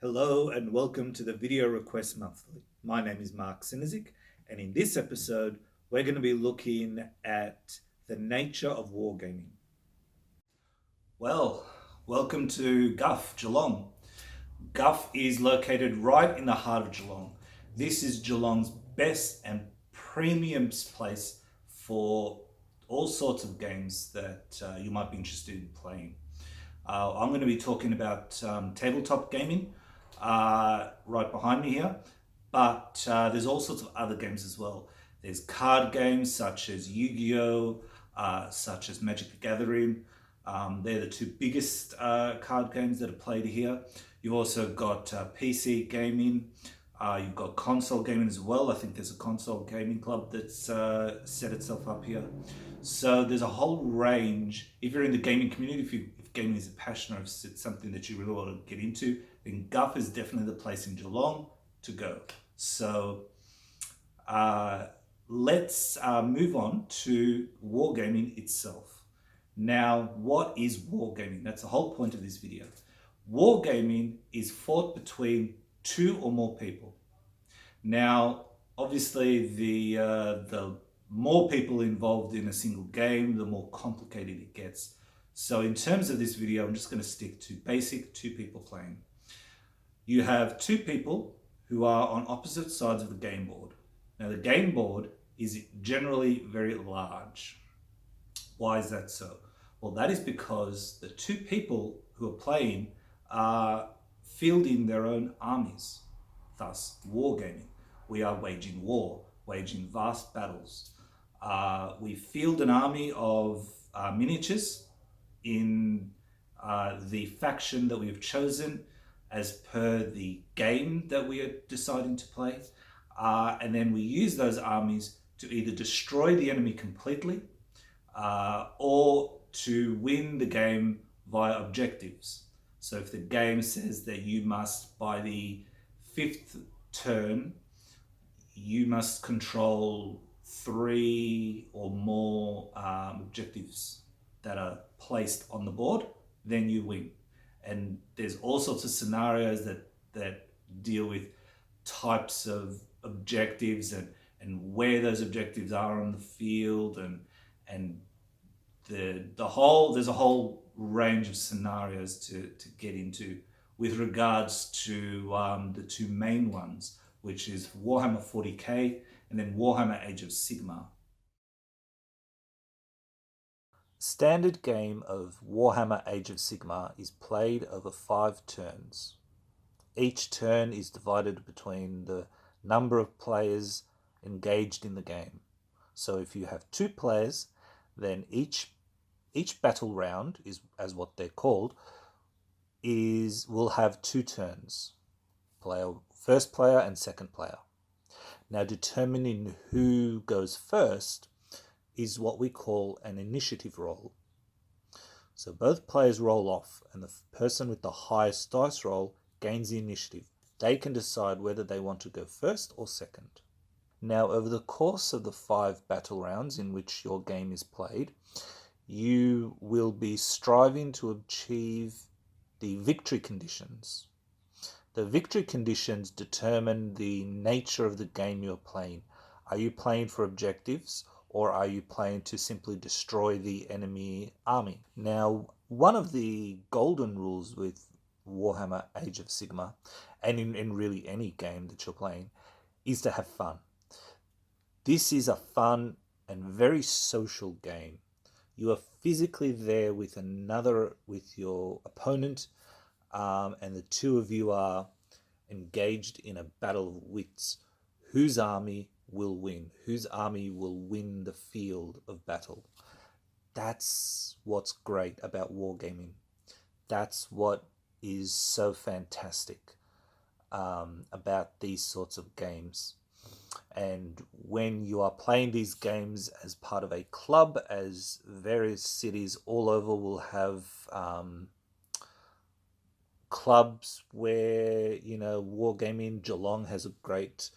Hello and welcome to the Video Request Monthly. My name is Mark Sinazik, and in this episode, we're going to be looking at the nature of wargaming. Well, welcome to Guff, Geelong. Guff is located right in the heart of Geelong. This is Geelong's best and premium place for all sorts of games that you might be interested in playing. I'm going to be talking about tabletop gaming right behind me here, but there's all sorts of other games as well. There's card games such as Yu-Gi-Oh, such as Magic the Gathering. They're the two biggest card games that are played here. You've also got PC gaming. You've got console gaming as well. I think there's a console gaming club that's set itself up here. So there's a whole range. If you're in the gaming community, if gaming is a passion or if it's something that you really want to get into, then Guff is definitely the place in Geelong to go. So let's move on to wargaming itself. Now, what is wargaming? That's the whole point of this video. Wargaming is fought between two or more people. Now, obviously, the more people involved in a single game, the more complicated it gets. So in terms of this video, I'm just going to stick to basic two people playing. You have two people who are on opposite sides of the game board. Now, the game board is generally very large. Why is that so? Well, that is because the two people who are playing are fielding their own armies, thus wargaming. We are waging war, waging vast battles. We field an army of miniatures in the faction that we've chosen as per the game that we are deciding to play. And then we use those armies to either destroy the enemy completely or to win the game via objectives. So if the game says that you must, by the 5th turn, you must control 3 or more objectives that are placed on the board, then you win. And there's all sorts of scenarios that deal with types of objectives and where those objectives are on the field and there's a whole range of scenarios to get into with regards to the two main ones, which is Warhammer 40k and then Warhammer Age of Sigmar. Standard game of Warhammer Age of Sigmar is played over 5 turns. Each turn is divided between the number of players engaged in the game. So if you have 2 players, then each battle round, is as what they're called, will have 2 turns. First player and second player. Now, determining who goes first is what we call an initiative roll. So both players roll off, and the person with the highest dice roll gains the initiative. They can decide whether they want to go first or second. Now, over the course of the 5 battle rounds in which your game is played, you will be striving to achieve the victory conditions. The victory conditions determine the nature of the game you're playing. Are you playing for objectives, or are you playing to simply destroy the enemy army? Now, one of the golden rules with Warhammer Age of Sigmar, and in really any game that you're playing, is to have fun. This is a fun and very social game. You are physically there with your opponent, and the two of you are engaged in a battle of wits. Whose army will win? Whose army will win the field of battle? That's what's great about wargaming. That's what is so fantastic about these sorts of games. And when you are playing these games as part of a club, as various cities all over will have clubs where, wargaming. Geelong has a great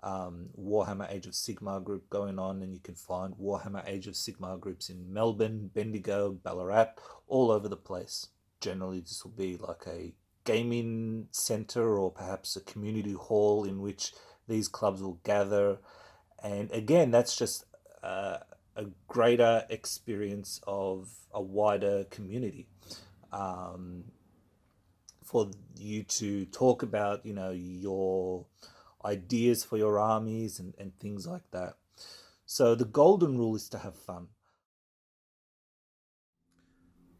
Warhammer Age of Sigmar group going on, and you can find Warhammer Age of Sigmar groups in Melbourne, Bendigo, Ballarat, all over the place. Generally, this will be like a gaming center or perhaps a community hall in which these clubs will gather. And again, that's just a greater experience of a wider community. Um, for you to talk about, your ideas for your armies and things like that. So the golden rule is to have fun.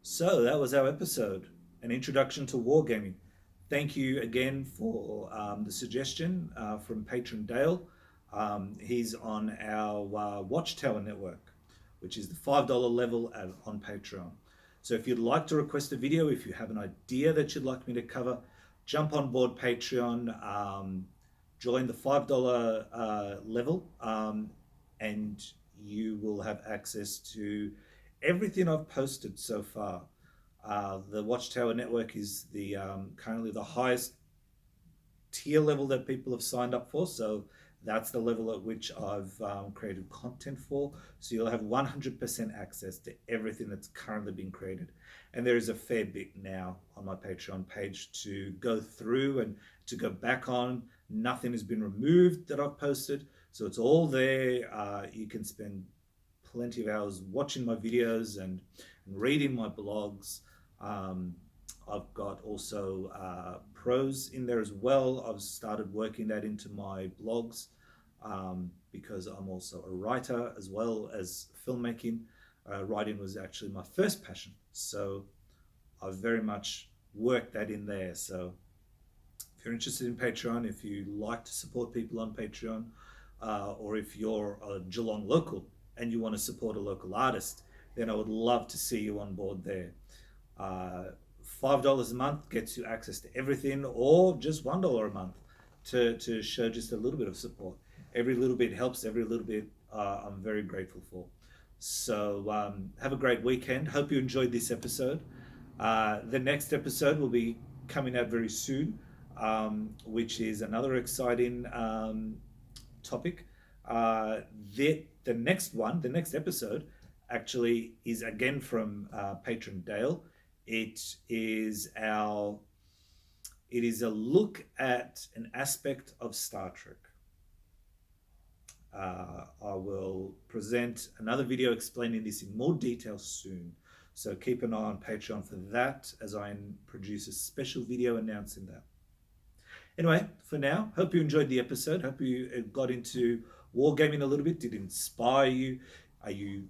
So that was our episode, an introduction to wargaming. Thank you again for the suggestion from Patron Dale. He's on our Watchtower network, which is the $5 level on Patreon. So if you'd like to request a video, if you have an idea that you'd like me to cover, jump on board Patreon, join the $5 level, and you will have access to everything I've posted so far. The Watchtower Network is the currently the highest tier level that people have signed up for. So that's the level at which I've created content for. So you'll have 100% access to everything that's currently been created. And there is a fair bit now on my Patreon page to go through and to go back on. Nothing has been removed that I've posted. So it's all there. You can spend plenty of hours watching my videos and reading my blogs. I've got also prose in there as well. I've started working that into my blogs because I'm also a writer as well as filmmaking. Writing was actually my first passion, so I've very much worked that in there. So if you're interested in Patreon, if you like to support people on Patreon, or if you're a Geelong local and you want to support a local artist, then I would love to see you on board there. $5 a month gets you access to everything, or just $1 a month to show just a little bit of support. Every little bit helps, every little bit I'm very grateful for. So have a great weekend. Hope you enjoyed this episode. The next episode will be coming out very soon, which is another exciting topic. The next episode actually is again from Patron Dale. It is a look at an aspect of Star Trek. I will present another video explaining this in more detail soon. So keep an eye on Patreon for that as I produce a special video announcing that. Anyway, for now, hope you enjoyed the episode. Hope you got into wargaming a little bit. Did it inspire you? Are you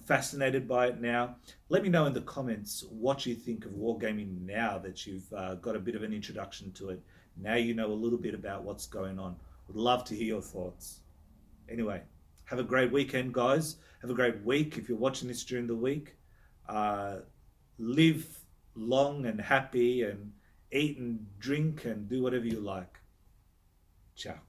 fascinated by it now? Let me know in the comments what you think of wargaming now that you've got a bit of an introduction to it. Now you know a little bit about what's going on. Would love to hear your thoughts. Anyway, have a great weekend, guys. Have a great week if you're watching this during the week. Live long and happy and eat and drink and do whatever you like. Ciao.